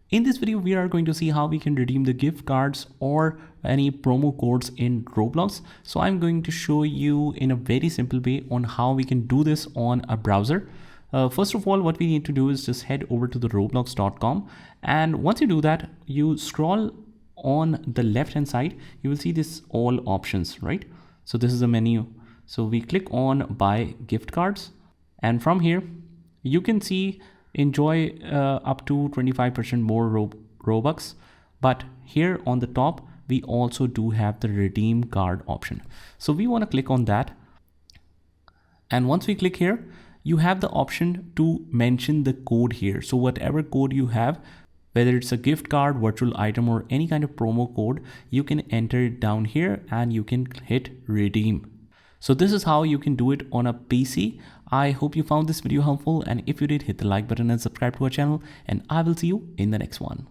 In this video, we are going to see how we can redeem the gift cards or any promo codes in Roblox. So I'm going to show you in a very simple way on how we can do this on a browser. First of all, what we need to do is just head over to the roblox.com. And once you do that, you scroll on the left hand side, you will see this all options, right? So this is a menu. So we click on buy gift cards. And from here, you can see enjoy up to 25% more Robux. But here on the top, we also do have the redeem card option. So we want to click on that. And once we click here, you have the option to mention the code here. So whatever code you have, whether it's a gift card, virtual item, or any kind of promo code, you can enter it down here and you can hit redeem. So this is how you can do it on a PC. I hope you found this video helpful, and if you did, hit the like button and subscribe to our channel, and I will see you in the next one.